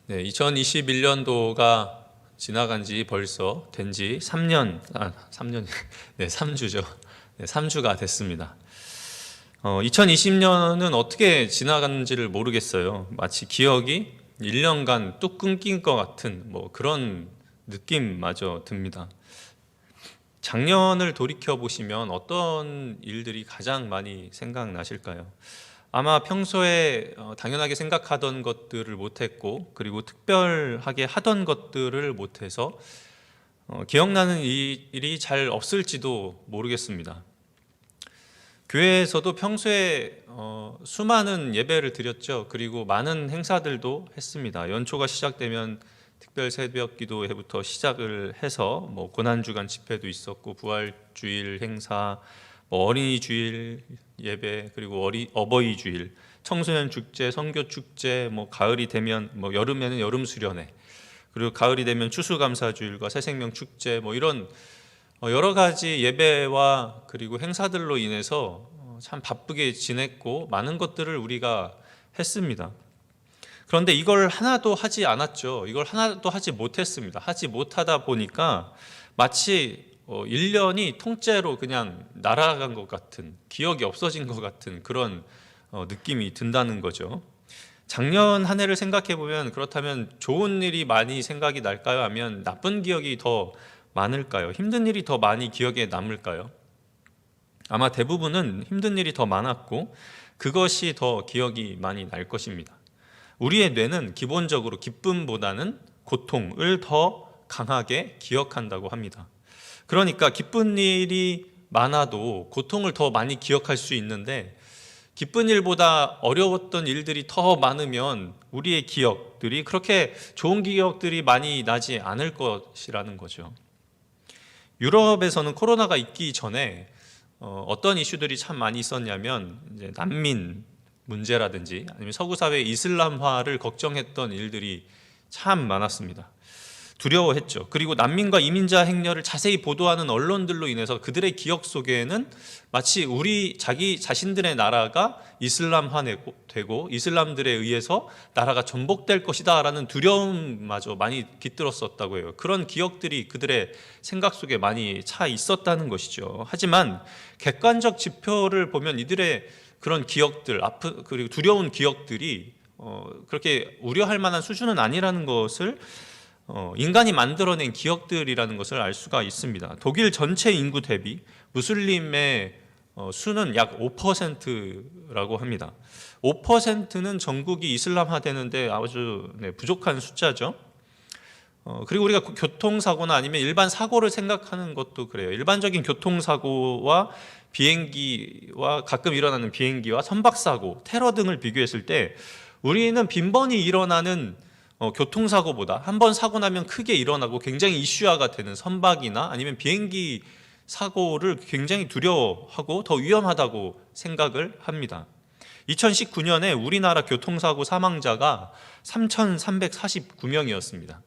네, 2021년도가 지나간 지 벌써 된 지 3년, 3년, 네, 3주죠. 네, 3주가 됐습니다. 2020년은 어떻게 지나갔는지를 모르겠어요. 마치 기억이 1년간 뚝 끊긴 것 같은 그런 느낌마저 듭니다. 작년을 돌이켜 보시면 어떤 일들이 가장 많이 생각나실까요? 아마 평소에 당연하게 생각하던 것들을 못했고, 그리고 특별하게 하던 것들을 못해서 기억나는 일이 잘 없을지도 모르겠습니다. 교회에서도 평소에 수많은 예배를 드렸죠. 그리고 많은 행사들도 했습니다. 연초가 시작되면 특별 새벽 기도회부터 시작을 해서 고난주간 집회도 있었고, 부활주일 행사, 어린이 주일 예배, 그리고 어버이 주일, 청소년 축제, 선교 축제, 가을이 되면 여름에는 여름 수련회, 그리고 가을이 되면 추수감사주일과 새생명 축제, 이런 여러 가지 예배와 그리고 행사들로 인해서 참 바쁘게 지냈고 많은 것들을 우리가 했습니다. 그런데 이걸 하나도 하지 않았죠. 이걸 하나도 하지 못했습니다. 하지 못하다 보니까 마치 1년이 통째로 그냥 날아간 것 같은, 기억이 없어진 것 같은 그런 느낌이 든다는 거죠. 작년 한 해를 생각해 보면, 그렇다면 좋은 일이 많이 생각이 날까요? 아니면 나쁜 기억이 더 많을까요? 힘든 일이 더 많이 기억에 남을까요? 아마 대부분은 힘든 일이 더 많았고 그것이 더 기억이 많이 날 것입니다. 우리의 뇌는 기본적으로 기쁨보다는 고통을 더 강하게 기억한다고 합니다. 그러니까 기쁜 일이 많아도 고통을 더 많이 기억할 수 있는데, 기쁜 일보다 어려웠던 일들이 더 많으면 우리의 기억들이 그렇게 좋은 기억들이 많이 나지 않을 것이라는 거죠. 유럽에서는 코로나가 있기 전에 어떤 이슈들이 참 많이 있었냐면, 이제 난민 문제라든지 아니면 서구 사회 이슬람화를 걱정했던 일들이 참 많았습니다. 두려워했죠. 그리고 난민과 이민자 행렬을 자세히 보도하는 언론들로 인해서 그들의 기억 속에는 마치 자기 자신들의 나라가 이슬람화되고 이슬람들에 의해서 나라가 전복될 것이다 라는 두려움마저 많이 깃들었었다고 해요. 그런 기억들이 그들의 생각 속에 많이 차 있었다는 것이죠. 하지만 객관적 지표를 보면 이들의 그런 기억들, 그리고 두려운 기억들이 그렇게 우려할 만한 수준은 아니라는 것을 인간이 만들어낸 기억들이라는 것을 알 수가 있습니다. 독일 전체 인구 대비 무슬림의 수는 약 5%라고 합니다. 5%는 전국이 이슬람화되는데 아주 부족한 숫자죠. 그리고 우리가 교통사고나 아니면 일반 사고를 생각하는 것도 그래요. 일반적인 교통사고와 비행기와 가끔 일어나는 비행기와 선박사고, 테러 등을 비교했을 때 우리는 빈번히 일어나는 교통사고보다 한 번 사고 나면 크게 일어나고 굉장히 이슈화가 되는 선박이나 아니면 비행기 사고를 굉장히 두려워하고 더 위험하다고 생각을 합니다. 2019년에 우리나라 교통사고 사망자가 3,349명이었습니다.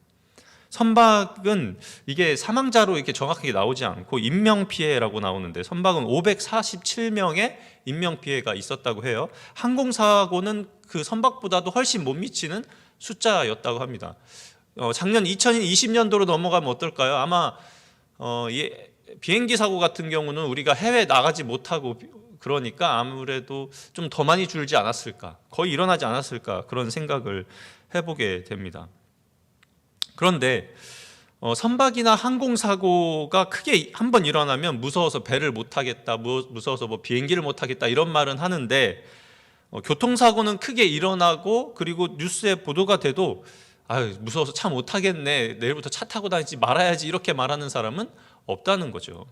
선박은 이게 사망자로 이렇게 정확하게 나오지 않고 인명피해라고 나오는데, 선박은 547명의 인명피해가 있었다고 해요. 항공사고는 그 선박보다도 훨씬 못 미치는 숫자였다고 합니다. 작년 2020년도로 넘어가면 어떨까요? 아마 비행기 사고 같은 경우는 우리가 해외 나가지 못하고 그러니까 아무래도 좀 더 많이 줄지 않았을까, 거의 일어나지 않았을까, 그런 생각을 해보게 됩니다. 그런데 선박이나 항공사고가 크게 한번 일어나면 무서워서 배를 못 타겠다, 무서워서 비행기를 못 타겠다 이런 말은 하는데, 교통사고는 크게 일어나고 그리고 뉴스에 보도가 돼도 무서워서 차 못 타겠네, 내일부터 차 타고 다니지 말아야지, 이렇게 말하는 사람은 없다는 거죠.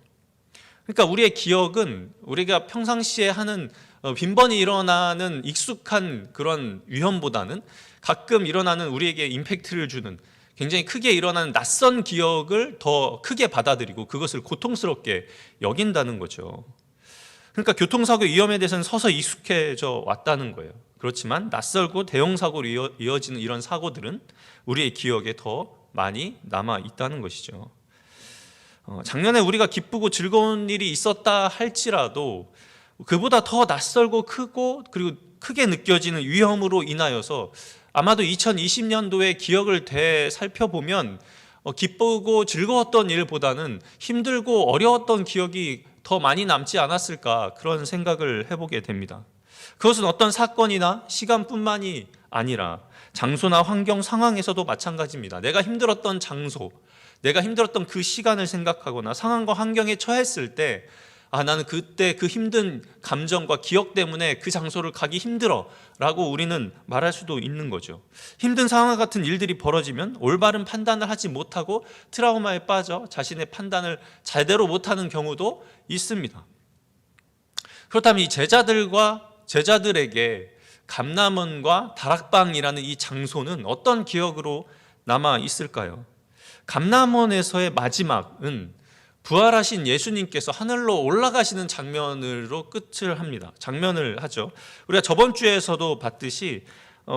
그러니까 우리의 기억은 우리가 평상시에 하는 빈번히 일어나는 익숙한 그런 위험보다는 가끔 일어나는 우리에게 임팩트를 주는 굉장히 크게 일어나는 낯선 기억을 더 크게 받아들이고 그것을 고통스럽게 여긴다는 거죠. 그러니까 교통사고의 위험에 대해서는 서서 익숙해져 왔다는 거예요. 그렇지만 낯설고 대형사고로 이어지는 이런 사고들은 우리의 기억에 더 많이 남아 있다는 것이죠. 작년에 우리가 기쁘고 즐거운 일이 있었다 할지라도 그보다 더 낯설고 크고 그리고 크게 느껴지는 위험으로 인하여서 아마도 2020년도의 기억을 되살펴보면 기쁘고 즐거웠던 일보다는 힘들고 어려웠던 기억이 더 많이 남지 않았을까, 그런 생각을 해보게 됩니다. 그것은 어떤 사건이나 시간뿐만이 아니라 장소나 환경 상황에서도 마찬가지입니다. 내가 힘들었던 장소, 내가 힘들었던 그 시간을 생각하거나 상황과 환경에 처했을 때 나는 그때 그 힘든 감정과 기억 때문에 그 장소를 가기 힘들어 라고 우리는 말할 수도 있는 거죠. 힘든 상황 같은 일들이 벌어지면 올바른 판단을 하지 못하고 트라우마에 빠져 자신의 판단을 제대로 못하는 경우도 있습니다. 그렇다면 이 제자들에게 감람원과 다락방이라는 이 장소는 어떤 기억으로 남아 있을까요? 감람원에서의 마지막은 부활하신 예수님께서 하늘로 올라가시는 장면으로 끝을 합니다. 장면을 하죠. 우리가 저번 주에서도 봤듯이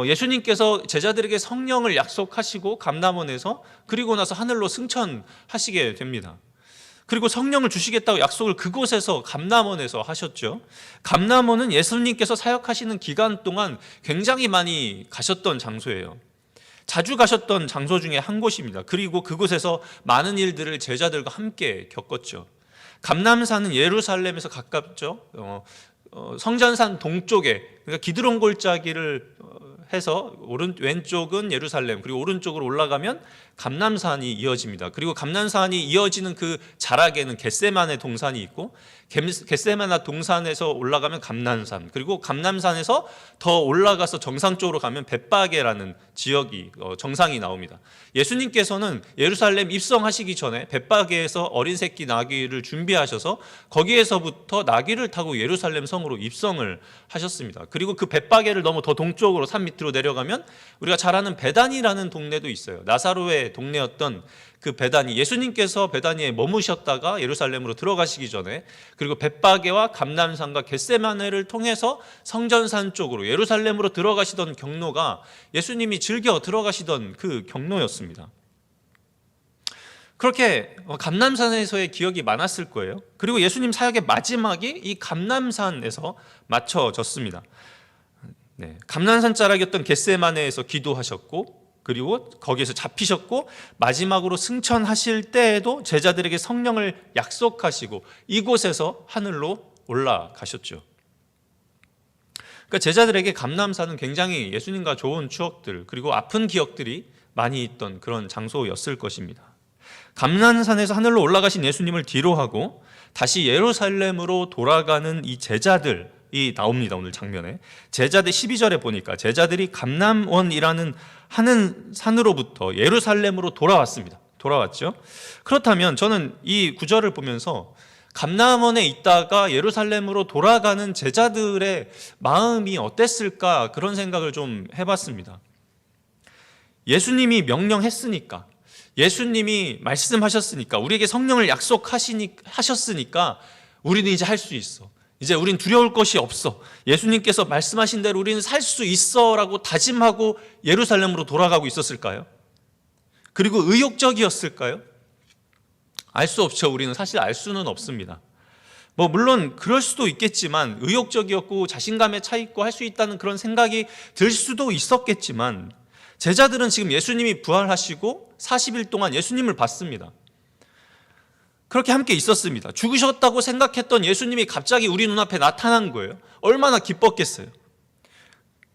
예수님께서 제자들에게 성령을 약속하시고 감람원에서, 그리고 나서 하늘로 승천하시게 됩니다. 그리고 성령을 주시겠다고 약속을 그곳에서, 감람원에서 하셨죠. 감람원은 예수님께서 사역하시는 기간 동안 굉장히 많이 가셨던 장소예요. 자주 가셨던 장소 중에 한 곳입니다. 그리고 그곳에서 많은 일들을 제자들과 함께 겪었죠. 감람산은 예루살렘에서 가깝죠. 성전산 동쪽에, 그러니까 기드론 골짜기를 해서 왼쪽은 예루살렘, 그리고 오른쪽으로 올라가면 감람산이 이어집니다. 그리고 감람산이 이어지는 그 자락에는 겟세마네 동산이 있고, 겟세마네 동산에서 올라가면 감람산, 그리고 감람산에서 더 올라가서 정상 쪽으로 가면 벳바게라는 지역이, 정상이 나옵니다. 예수님께서는 예루살렘 입성하시기 전에 벳바게에서 어린 새끼 나귀를 준비하셔서 거기에서부터 나귀를 타고 예루살렘 성으로 입성을 하셨습니다. 그리고 그 벳바게를 넘어 더 동쪽으로 산 밑으로 내려가면 우리가 잘 아는 베단이라는 동네도 있어요. 나사로의 동네였던 그 베단이, 예수님께서 베단이에 머무셨다가 예루살렘으로 들어가시기 전에, 그리고 벳바게와 감람산과 겟세마네를 통해서 성전산 쪽으로 예루살렘으로 들어가시던 경로가 예수님이 즐겨 들어가시던 그 경로였습니다. 그렇게 감람산에서의 기억이 많았을 거예요. 그리고 예수님 사역의 마지막이 이 감람산에서 맞춰졌습니다. 감람산 자락이었던 겟세마네에서 기도하셨고, 그리고 거기에서 잡히셨고, 마지막으로 승천하실 때에도 제자들에게 성령을 약속하시고 이곳에서 하늘로 올라가셨죠. 그러니까 제자들에게 감람산은 굉장히 예수님과 좋은 추억들, 그리고 아픈 기억들이 많이 있던 그런 장소였을 것입니다. 감람산에서 하늘로 올라가신 예수님을 뒤로하고 다시 예루살렘으로 돌아가는 이 제자들이 나옵니다. 오늘 장면에 제자들 12절에 보니까 제자들이 감람원이라는 하는 산으로부터 예루살렘으로 돌아왔죠. 그렇다면 저는 이 구절을 보면서 감람원에 있다가 예루살렘으로 돌아가는 제자들의 마음이 어땠을까, 그런 생각을 좀 해봤습니다. 예수님이 명령했으니까, 예수님이 말씀하셨으니까, 우리에게 성령을 약속하셨으니까 우리는 이제 할 수 있어. 이제 우린 두려울 것이 없어. 예수님께서 말씀하신 대로 우리는 살 수 있어 라고 다짐하고 예루살렘으로 돌아가고 있었을까요? 그리고 의욕적이었을까요? 알 수 없죠. 우리는 사실 알 수는 없습니다. 물론 그럴 수도 있겠지만, 의욕적이었고 자신감에 차 있고 할 수 있다는 그런 생각이 들 수도 있었겠지만, 제자들은 지금 예수님이 부활하시고 40일 동안 예수님을 봤습니다. 그렇게 함께 있었습니다. 죽으셨다고 생각했던 예수님이 갑자기 우리 눈앞에 나타난 거예요. 얼마나 기뻤겠어요.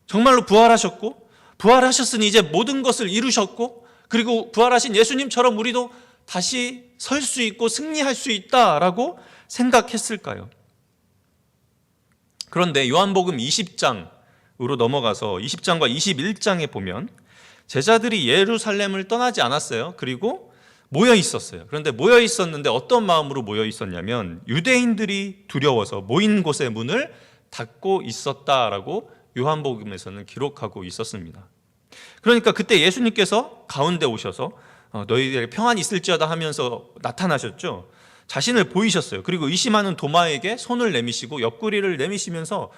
정말로 부활하셨고, 부활하셨으니 이제 모든 것을 이루셨고, 그리고 부활하신 예수님처럼 우리도 다시 설 수 있고 승리할 수 있다라고 생각했을까요? 그런데 요한복음 20장으로 넘어가서 20장과 21장에 보면 제자들이 예루살렘을 떠나지 않았어요. 그리고 모여 있었어요. 그런데 모여 있었는데 어떤 마음으로 모여 있었냐면, 유대인들이 두려워서 모인 곳의 문을 닫고 있었다라고 요한복음에서는 기록하고 있었습니다. 그러니까 그때 예수님께서 가운데 오셔서 너희들에게 평안이 있을지어다 하면서 나타나셨죠. 자신을 보이셨어요. 그리고 의심하는 도마에게 손을 내미시고 옆구리를 내미시면서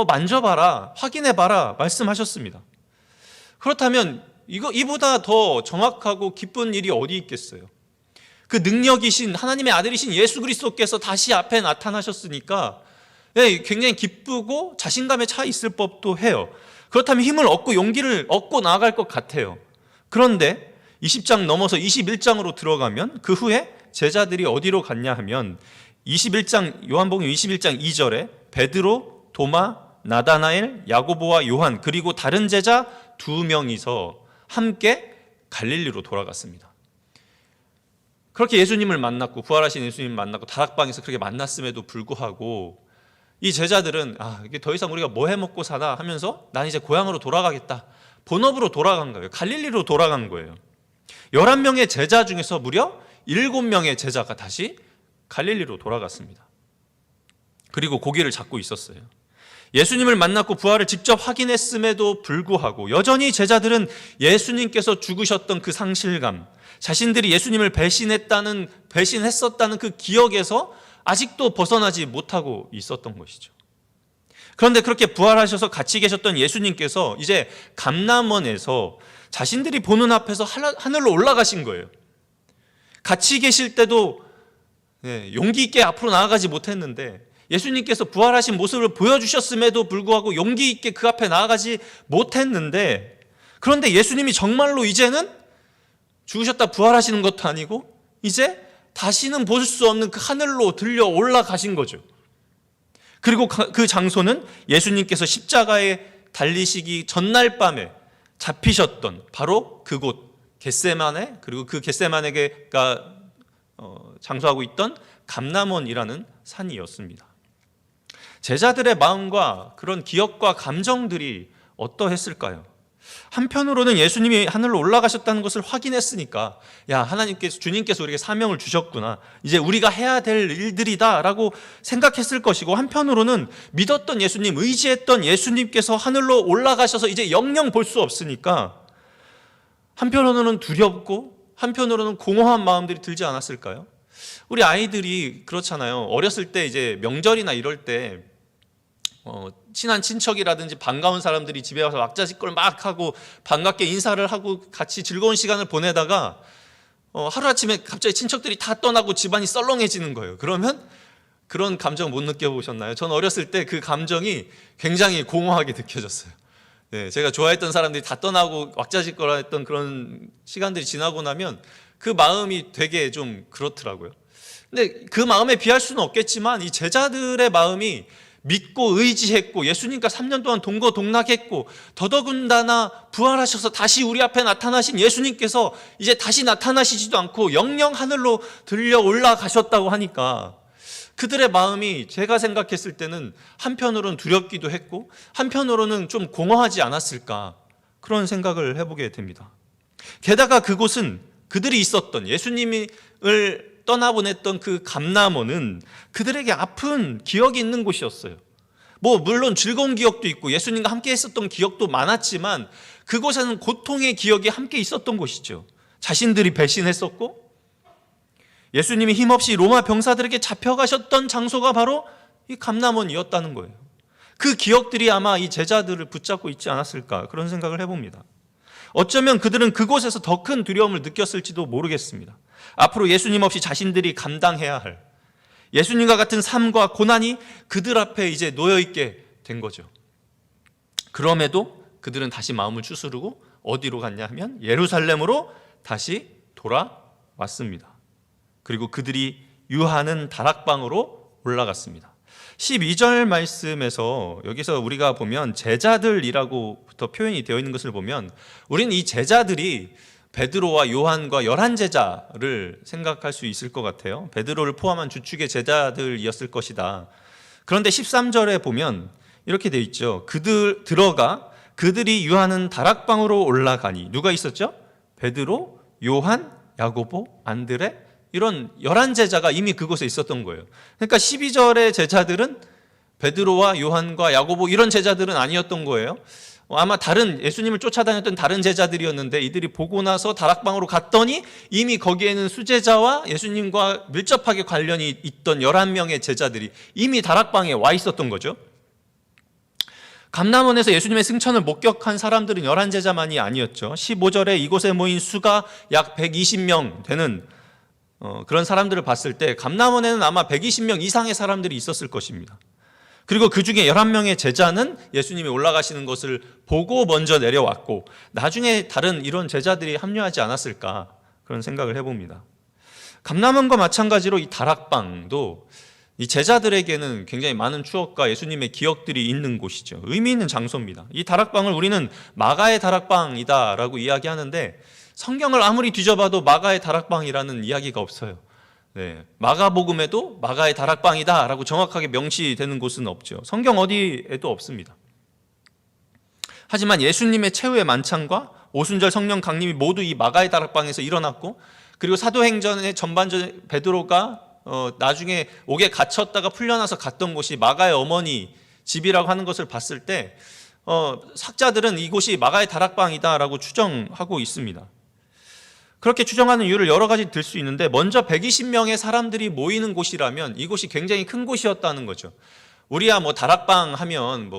만져봐라, 확인해봐라 말씀하셨습니다. 그렇다면 이보다 더 정확하고 기쁜 일이 어디 있겠어요? 그 능력이신 하나님의 아들이신 예수 그리스도께서 다시 앞에 나타나셨으니까 굉장히 기쁘고 자신감에 차 있을 법도 해요. 그렇다면 힘을 얻고 용기를 얻고 나아갈 것 같아요. 그런데 20장 넘어서 21장으로 들어가면 그 후에 제자들이 어디로 갔냐 하면 21장 요한복음 21장 2절에 베드로, 도마, 나다나엘, 야고보와 요한 그리고 다른 제자 2명이서 함께 갈릴리로 돌아갔습니다. 그렇게 예수님을 만났고 부활하신 예수님을 만났고 다락방에서 그렇게 만났음에도 불구하고 이 제자들은 이게 더 이상 우리가 뭐 해먹고 사나 하면서 난 이제 고향으로 돌아가겠다. 본업으로 돌아간 거예요. 갈릴리로 돌아간 거예요. 11명의 제자 중에서 무려 7명의 제자가 다시 갈릴리로 돌아갔습니다. 그리고 고기를 잡고 있었어요. 예수님을 만났고 부활을 직접 확인했음에도 불구하고 여전히 제자들은 예수님께서 죽으셨던 그 상실감, 자신들이 예수님을 배신했었다는 그 기억에서 아직도 벗어나지 못하고 있었던 것이죠. 그런데 그렇게 부활하셔서 같이 계셨던 예수님께서 이제 감람원에서 자신들이 보는 앞에서 하늘로 올라가신 거예요. 같이 계실 때도 용기 있게 앞으로 나아가지 못했는데 예수님께서 부활하신 모습을 보여주셨음에도 불구하고 용기 있게 그 앞에 나아가지 못했는데, 그런데 예수님이 정말로 이제는 죽으셨다 부활하시는 것도 아니고 이제 다시는 볼 수 없는 그 하늘로 들려 올라가신 거죠. 그리고 그 장소는 예수님께서 십자가에 달리시기 전날 밤에 잡히셨던 바로 그곳 겟세마네, 그리고 그 겟세마네가 장소하고 있던 감람원이라는 산이었습니다. 제자들의 마음과 그런 기억과 감정들이 어떠했을까요? 한편으로는 예수님이 하늘로 올라가셨다는 것을 확인했으니까 주님께서 우리에게 사명을 주셨구나, 이제 우리가 해야 될 일들이다 라고 생각했을 것이고, 한편으로는 믿었던 예수님, 의지했던 예수님께서 하늘로 올라가셔서 이제 영영 볼 수 없으니까 한편으로는 두렵고 한편으로는 공허한 마음들이 들지 않았을까요? 우리 아이들이 그렇잖아요. 어렸을 때 이제 명절이나 이럴 때 친한 친척이라든지 반가운 사람들이 집에 와서 왁자지껄 막 하고 반갑게 인사를 하고 같이 즐거운 시간을 보내다가 하루아침에 갑자기 친척들이 다 떠나고 집안이 썰렁해지는 거예요. 그러면 그런 감정 못 느껴보셨나요? 전 어렸을 때 그 감정이 굉장히 공허하게 느껴졌어요. 제가 좋아했던 사람들이 다 떠나고 왁자지껄했던 그런 시간들이 지나고 나면 그 마음이 되게 좀 그렇더라고요. 근데 그 마음에 비할 수는 없겠지만 이 제자들의 마음이 믿고 의지했고 예수님과 3년 동안 동거동락했고 더더군다나 부활하셔서 다시 우리 앞에 나타나신 예수님께서 이제 다시 나타나시지도 않고 영영 하늘로 들려 올라가셨다고 하니까 그들의 마음이 제가 생각했을 때는 한편으로는 두렵기도 했고 한편으로는 좀 공허하지 않았을까, 그런 생각을 해보게 됩니다. 게다가 그곳은 그들이 있었던 예수님을 떠나보냈던 그 감람원은 그들에게 아픈 기억이 있는 곳이었어요. 물론 즐거운 기억도 있고 예수님과 함께 했었던 기억도 많았지만 그곳에는 고통의 기억이 함께 있었던 곳이죠. 자신들이 배신했었고 예수님이 힘없이 로마 병사들에게 잡혀가셨던 장소가 바로 이 감람원이었다는 거예요. 그 기억들이 아마 이 제자들을 붙잡고 있지 않았을까, 그런 생각을 해봅니다. 어쩌면 그들은 그곳에서 더 큰 두려움을 느꼈을지도 모르겠습니다. 앞으로 예수님 없이 자신들이 감당해야 할 예수님과 같은 삶과 고난이 그들 앞에 이제 놓여있게 된 거죠. 그럼에도 그들은 다시 마음을 추스르고 어디로 갔냐 하면 예루살렘으로 다시 돌아왔습니다. 그리고 그들이 유하는 다락방으로 올라갔습니다. 12절 말씀에서 여기서 우리가 보면 제자들이라고부터 표현이 되어 있는 것을 보면 우리는 이 제자들이 베드로와 요한과 11제자를 생각할 수 있을 것 같아요. 베드로를 포함한 주축의 제자들이었을 것이다. 그런데 13절에 보면 이렇게 되어 있죠. 그들이 유하는 다락방으로 올라가니, 누가 있었죠? 베드로, 요한, 야고보, 안드레, 이런 11제자가 이미 그곳에 있었던 거예요. 그러니까 12절의 제자들은 베드로와 요한과 야고보 이런 제자들은 아니었던 거예요. 아마 다른 예수님을 쫓아다녔던 다른 제자들이었는데 이들이 보고 나서 다락방으로 갔더니 이미 거기에는 수제자와 예수님과 밀접하게 관련이 있던 11명의 제자들이 이미 다락방에 와 있었던 거죠. 감람원에서 예수님의 승천을 목격한 사람들은 11제자만이 아니었죠. 15절에 이곳에 모인 수가 약 120명 되는 그런 사람들을 봤을 때 감람원에는 아마 120명 이상의 사람들이 있었을 것입니다. 그리고 그 중에 11명의 제자는 예수님이 올라가시는 것을 보고 먼저 내려왔고 나중에 다른 이런 제자들이 합류하지 않았을까 그런 생각을 해봅니다. 감람원과 마찬가지로 이 다락방도 이 제자들에게는 굉장히 많은 추억과 예수님의 기억들이 있는 곳이죠. 의미 있는 장소입니다. 이 다락방을 우리는 마가의 다락방이다라고 이야기하는데 성경을 아무리 뒤져봐도 마가의 다락방이라는 이야기가 없어요. 네, 마가복음에도 마가의 다락방이다라고 정확하게 명시되는 곳은 없죠. 성경 어디에도 없습니다. 하지만 예수님의 최후의 만찬과 오순절 성령 강림이 모두 이 마가의 다락방에서 일어났고 그리고 사도행전의 전반전 베드로가 나중에 옥에 갇혔다가 풀려나서 갔던 곳이 마가의 어머니 집이라고 하는 것을 봤을 때 학자들은 이곳이 마가의 다락방이다라고 추정하고 있습니다. 그렇게 추정하는 이유를 여러 가지 들 수 있는데 먼저 120명의 사람들이 모이는 곳이라면 이곳이 굉장히 큰 곳이었다는 거죠. 우리야 뭐 다락방 하면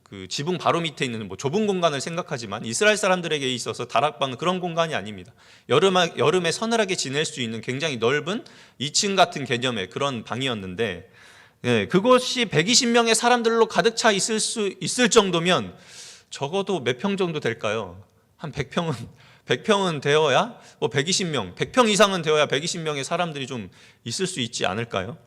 그 지붕 바로 밑에 있는 좁은 공간을 생각하지만 이스라엘 사람들에게 있어서 다락방은 그런 공간이 아닙니다. 여름에 서늘하게 지낼 수 있는 굉장히 넓은 2층 같은 개념의 그런 방이었는데 그곳이 120명의 사람들로 가득 차 있을 정도면 적어도 몇 평 정도 될까요? 한 100평은 되어야 120명, 100평 이상은 되어야 120명의 사람들이 좀 있을 수 있지 않을까요?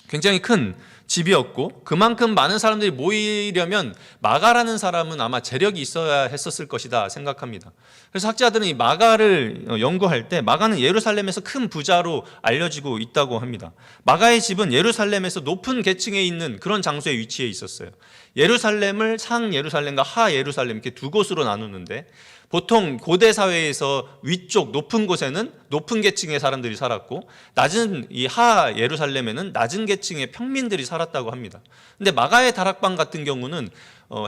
굉장히 큰 집이었고 그만큼 많은 사람들이 모이려면 마가라는 사람은 아마 재력이 있어야 했었을 것이다 생각합니다. 그래서 학자들은 이 마가를 연구할 때 마가는 예루살렘에서 큰 부자로 알려지고 있다고 합니다. 마가의 집은 예루살렘에서 높은 계층에 있는 그런 장소에 위치해 있었어요. 예루살렘을 상 예루살렘과 하 예루살렘 이렇게 두 곳으로 나누는데 보통 고대 사회에서 위쪽 높은 곳에는 높은 계층의 사람들이 살았고 낮은 이 하 예루살렘에는 낮은 계층의 평민들이 살았다고 합니다. 근데 마가의 다락방 같은 경우는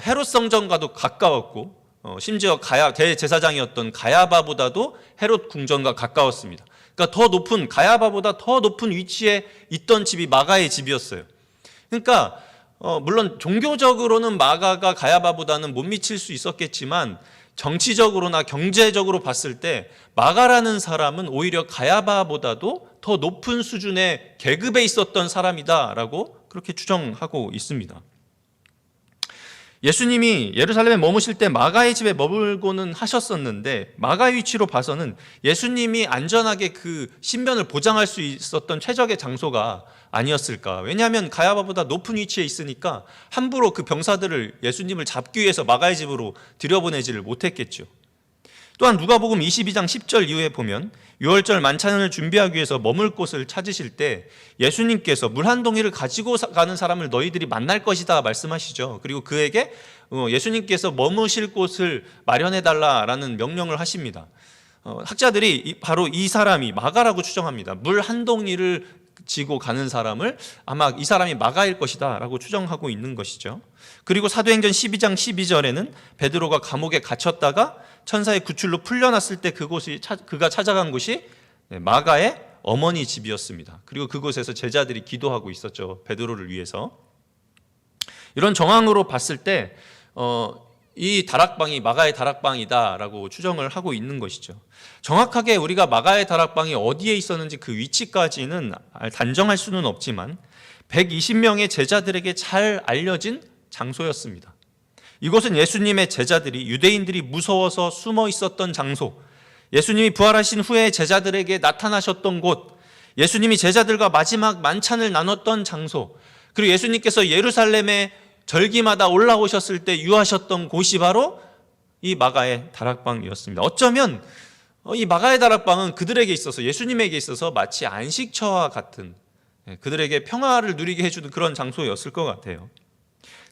헤롯 성전과도 가까웠고 심지어 대제사장이었던 가야바보다도 헤롯 궁전과 가까웠습니다. 그러니까 가야바보다 더 높은 위치에 있던 집이 마가의 집이었어요. 그러니까 물론 종교적으로는 마가가 가야바보다는 못 미칠 수 있었겠지만 정치적으로나 경제적으로 봤을 때 마가라는 사람은 오히려 가야바보다도 더 높은 수준의 계급에 있었던 사람이다라고 그렇게 추정하고 있습니다. 예수님이 예루살렘에 머무실 때 마가의 집에 머물고는 하셨었는데 마가의 위치로 봐서는 예수님이 안전하게 그 신변을 보장할 수 있었던 최적의 장소가 아니었을까. 왜냐하면 가야바보다 높은 위치에 있으니까 함부로 그 병사들을 예수님을 잡기 위해서 마가의 집으로 들여보내지를 못했겠죠. 또한 누가복음 22장 10절 이후에 보면 유월절 만찬을 준비하기 위해서 머물 곳을 찾으실 때 예수님께서 물 한 동이를 가지고 가는 사람을 너희들이 만날 것이다 말씀하시죠. 그리고 그에게 예수님께서 머무실 곳을 마련해달라라는 명령을 하십니다. 학자들이 바로 이 사람이 마가라고 추정합니다. 물 한 동이를 지고 가는 사람을 아마 이 사람이 마가일 것이다 라고 추정하고 있는 것이죠. 그리고 사도행전 12장 12절에는 베드로가 감옥에 갇혔다가 천사의 구출로 풀려났을 때 그가 찾아간 곳이 마가의 어머니 집이었습니다. 그리고 그곳에서 제자들이 기도하고 있었죠. 베드로를 위해서. 이런 정황으로 봤을 때 이 다락방이 마가의 다락방이다라고 추정을 하고 있는 것이죠. 정확하게 우리가 마가의 다락방이 어디에 있었는지 그 위치까지는 단정할 수는 없지만 120명의 제자들에게 잘 알려진 장소였습니다. 이곳은 예수님의 제자들이 유대인들이 무서워서 숨어 있었던 장소, 예수님이 부활하신 후에 제자들에게 나타나셨던 곳, 예수님이 제자들과 마지막 만찬을 나눴던 장소, 그리고 예수님께서 예루살렘에 절기마다 올라오셨을 때 유하셨던 곳이 바로 이 마가의 다락방이었습니다. 어쩌면 이 마가의 다락방은 그들에게 있어서 예수님에게 있어서 마치 안식처와 같은 그들에게 평화를 누리게 해주는 그런 장소였을 것 같아요.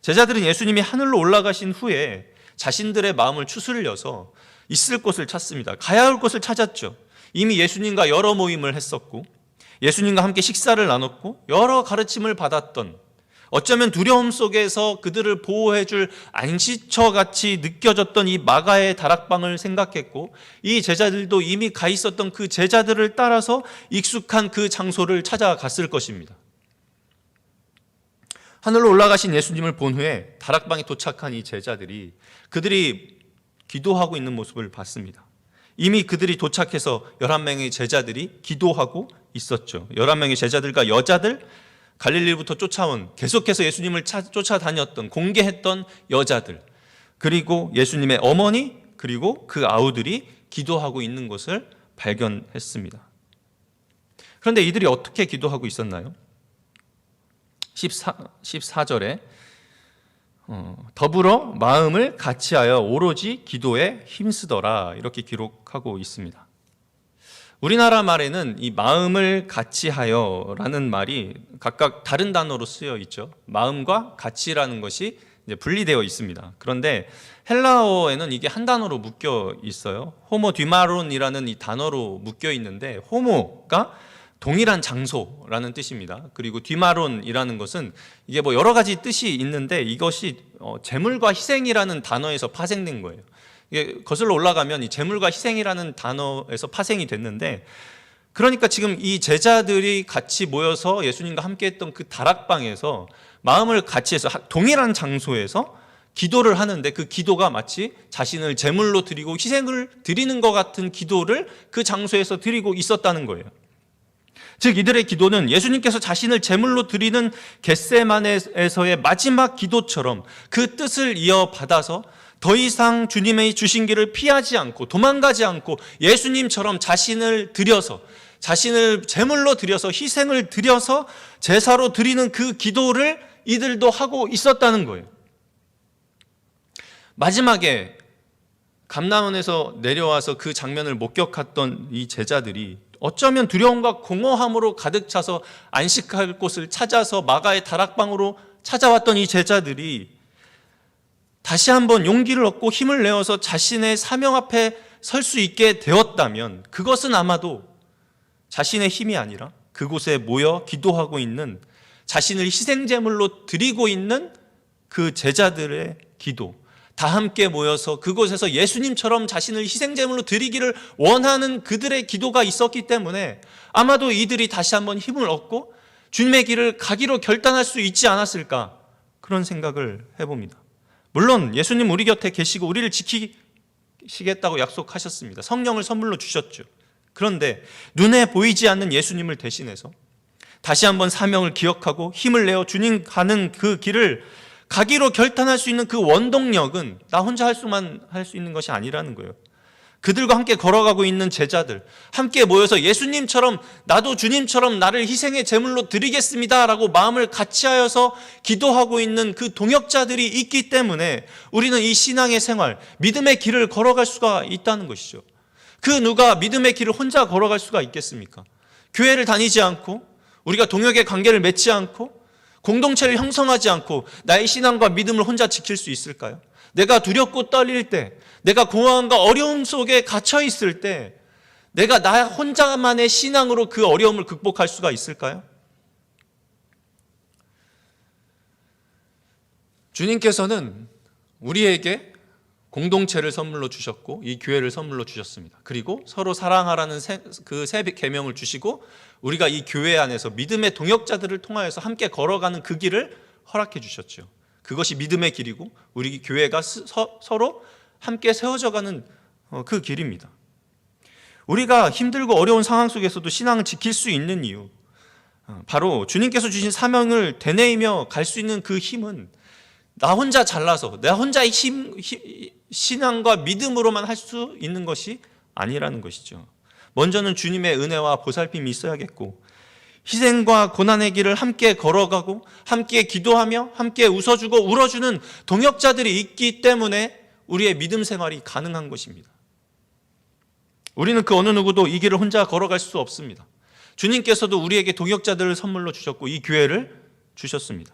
제자들은 예수님이 하늘로 올라가신 후에 자신들의 마음을 추스르려서 있을 곳을 찾습니다. 가야 할 곳을 찾았죠. 이미 예수님과 여러 모임을 했었고 예수님과 함께 식사를 나눴고 여러 가르침을 받았던, 어쩌면 두려움 속에서 그들을 보호해줄 안식처같이 느껴졌던 이 마가의 다락방을 생각했고 이 제자들도 이미 가 있었던 그 제자들을 따라서 익숙한 그 장소를 찾아갔을 것입니다. 하늘로 올라가신 예수님을 본 후에 다락방에 도착한 이 제자들이 그들이 기도하고 있는 모습을 봤습니다. 이미 그들이 도착해서 11명의 제자들이 기도하고 있었죠. 11명의 제자들과 여자들 갈릴리부터 쫓아온, 계속해서 예수님을 쫓아다녔던, 공개했던 여자들, 그리고 예수님의 어머니, 그리고 그 아우들이 기도하고 있는 것을 발견했습니다. 그런데 이들이 어떻게 기도하고 있었나요? 14절에 더불어 마음을 같이하여 오로지 기도에 힘쓰더라, 이렇게 기록하고 있습니다. 우리나라 말에는 이 마음을 같이하여라는 말이 각각 다른 단어로 쓰여 있죠. 마음과 같이라는 것이 이제 분리되어 있습니다. 그런데 헬라어에는 이게 한 단어로 묶여 있어요. 호모 뒤마론이라는 이 단어로 묶여 있는데, 호모가 동일한 장소라는 뜻입니다. 그리고 뒤마론이라는 것은 이게 뭐 여러 가지 뜻이 있는데, 이것이 제물과 희생이라는 단어에서 파생된 거예요. 이게 거슬러 올라가면 이 제물과 희생이라는 단어에서 파생이 됐는데, 그러니까 지금 이 제자들이 같이 모여서 예수님과 함께 했던 그 다락방에서 마음을 같이 해서 동일한 장소에서 기도를 하는데, 그 기도가 마치 자신을 제물로 드리고 희생을 드리는 것 같은 기도를 그 장소에서 드리고 있었다는 거예요. 즉 이들의 기도는 예수님께서 자신을 제물로 드리는 겟세마네에서의 마지막 기도처럼 그 뜻을 이어받아서 더 이상 주님의 주신 길을 피하지 않고 도망가지 않고 예수님처럼 자신을 드려서, 자신을 제물로 드려서 희생을 드려서 제사로 드리는 그 기도를 이들도 하고 있었다는 거예요. 마지막에 감람원에서 내려와서 그 장면을 목격했던 이 제자들이 어쩌면 두려움과 공허함으로 가득 차서 안식할 곳을 찾아서 마가의 다락방으로 찾아왔던 이 제자들이 다시 한번 용기를 얻고 힘을 내어서 자신의 사명 앞에 설 수 있게 되었다면, 그것은 아마도 자신의 힘이 아니라 그곳에 모여 기도하고 있는, 자신을 희생제물로 드리고 있는 그 제자들의 기도, 다 함께 모여서 그곳에서 예수님처럼 자신을 희생제물로 드리기를 원하는 그들의 기도가 있었기 때문에 아마도 이들이 다시 한번 힘을 얻고 주님의 길을 가기로 결단할 수 있지 않았을까, 그런 생각을 해봅니다. 물론 예수님 우리 곁에 계시고 우리를 지키시겠다고 약속하셨습니다. 성령을 선물로 주셨죠. 그런데 눈에 보이지 않는 예수님을 대신해서 다시 한번 사명을 기억하고 힘을 내어 주님 가는 그 길을 가기로 결단할 수 있는 그 원동력은 나 혼자 할 수 있는 것이 아니라는 거예요. 그들과 함께 걸어가고 있는 제자들, 함께 모여서 예수님처럼 나도 주님처럼 나를 희생의 제물로 드리겠습니다 라고 마음을 같이하여서 기도하고 있는 그 동역자들이 있기 때문에 우리는 이 신앙의 생활, 믿음의 길을 걸어갈 수가 있다는 것이죠. 그 누가 믿음의 길을 혼자 걸어갈 수가 있겠습니까? 교회를 다니지 않고, 우리가 동역의 관계를 맺지 않고, 공동체를 형성하지 않고 나의 신앙과 믿음을 혼자 지킬 수 있을까요? 내가 두렵고 떨릴 때, 내가 공허함과 어려움 속에 갇혀 있을 때 내가 나 혼자만의 신앙으로 그 어려움을 극복할 수가 있을까요? 주님께서는 우리에게 공동체를 선물로 주셨고 이 교회를 선물로 주셨습니다. 그리고 서로 사랑하라는 그 세 계명을 주시고 우리가 이 교회 안에서 믿음의 동역자들을 통하여서 함께 걸어가는 그 길을 허락해 주셨죠. 그것이 믿음의 길이고 우리 교회가 서로 함께 세워져가는 그 길입니다. 우리가 힘들고 어려운 상황 속에서도 신앙을 지킬 수 있는 이유, 바로 주님께서 주신 사명을 되뇌이며 갈 수 있는 그 힘은 나 혼자 잘나서 내 혼자의 신앙과 믿음으로만 할 수 있는 것이 아니라는 것이죠. 먼저는 주님의 은혜와 보살핌이 있어야겠고 희생과 고난의 길을 함께 걸어가고 함께 기도하며 함께 웃어주고 울어주는 동역자들이 있기 때문에 우리의 믿음 생활이 가능한 것입니다. 우리는 그 어느 누구도 이 길을 혼자 걸어갈 수 없습니다. 주님께서도 우리에게 동역자들을 선물로 주셨고 이 교회를 주셨습니다.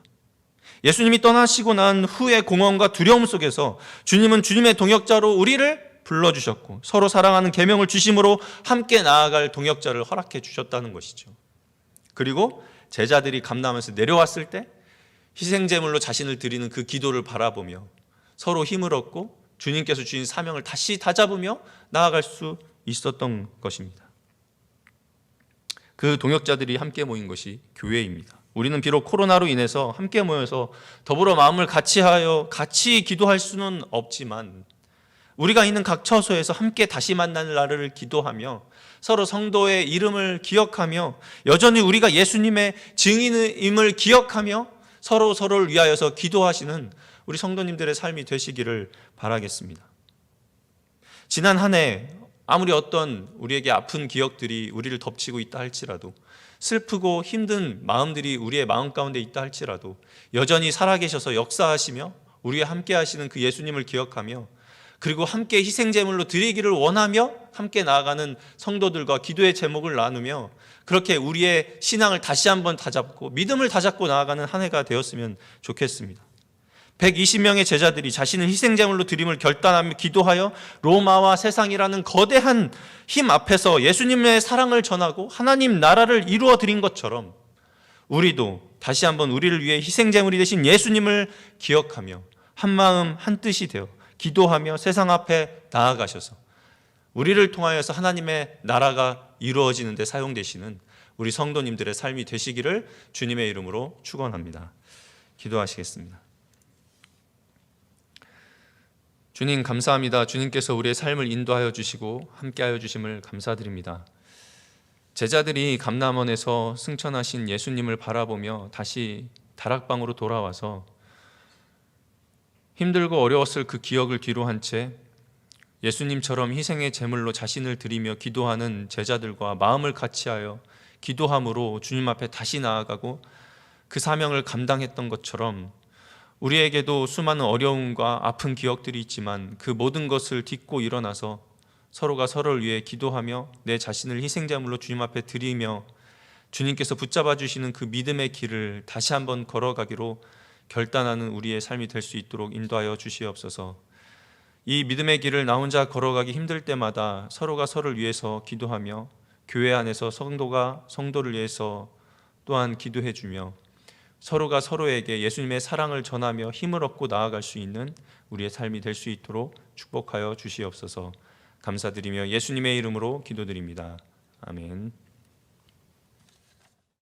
예수님이 떠나시고 난 후의 공허함과 두려움 속에서 주님은 주님의 동역자로 우리를 불러주셨고 서로 사랑하는 계명을 주심으로 함께 나아갈 동역자를 허락해 주셨다는 것이죠. 그리고 제자들이 감람에서 내려왔을 때 희생제물로 자신을 드리는 그 기도를 바라보며 서로 힘을 얻고 주님께서 주신 사명을 다시 다잡으며 나아갈 수 있었던 것입니다. 그 동역자들이 함께 모인 것이 교회입니다. 우리는 비록 코로나로 인해서 함께 모여서 더불어 마음을 같이하여 같이 기도할 수는 없지만 우리가 있는 각 처소에서 함께 다시 만날 날을 기도하며 서로 성도의 이름을 기억하며 여전히 우리가 예수님의 증인임을 기억하며 서로를 위하여서 기도하시는 우리 성도님들의 삶이 되시기를 바라겠습니다. 지난 한 해 아무리 어떤 우리에게 아픈 기억들이 우리를 덮치고 있다 할지라도, 슬프고 힘든 마음들이 우리의 마음 가운데 있다 할지라도 여전히 살아계셔서 역사하시며 우리와 함께 하시는 그 예수님을 기억하며, 그리고 함께 희생제물로 드리기를 원하며 함께 나아가는 성도들과 기도의 제목을 나누며, 그렇게 우리의 신앙을 다시 한번 다잡고 믿음을 다잡고 나아가는 한 해가 되었으면 좋겠습니다. 120명의 제자들이 자신을 희생제물로 드림을 결단하며 기도하여 로마와 세상이라는 거대한 힘 앞에서 예수님의 사랑을 전하고 하나님 나라를 이루어 드린 것처럼, 우리도 다시 한번 우리를 위해 희생제물이 되신 예수님을 기억하며 한마음 한뜻이 되어 기도하며 세상 앞에 나아가셔서 우리를 통하여서 하나님의 나라가 이루어지는 데 사용되시는 우리 성도님들의 삶이 되시기를 주님의 이름으로 축원합니다. 기도하시겠습니다. 주님 감사합니다. 주님께서 우리의 삶을 인도하여 주시고 함께하여 주심을 감사드립니다. 제자들이 감람원에서 승천하신 예수님을 바라보며 다시 다락방으로 돌아와서 힘들고 어려웠을 그 기억을 뒤로 한 채 예수님처럼 희생의 제물로 자신을 드리며 기도하는 제자들과 마음을 같이하여 기도함으로 주님 앞에 다시 나아가고 그 사명을 감당했던 것처럼, 우리에게도 수많은 어려움과 아픈 기억들이 있지만 그 모든 것을 딛고 일어나서 서로가 서로를 위해 기도하며 내 자신을 희생제물로 주님 앞에 드리며 주님께서 붙잡아 주시는 그 믿음의 길을 다시 한번 걸어가기로 결단하는 우리의 삶이 될 수 있도록 인도하여 주시옵소서. 이 믿음의 길을 나 혼자 걸어가기 힘들 때마다 서로가 서로를 위해서 기도하며 교회 안에서 성도가 성도를 위해서 또한 기도해 주며 서로가 서로에게 예수님의 사랑을 전하며 힘을 얻고 나아갈 수 있는 우리의 삶이 될 수 있도록 축복하여 주시옵소서. 감사드리며 예수님의 이름으로 기도드립니다. 아멘.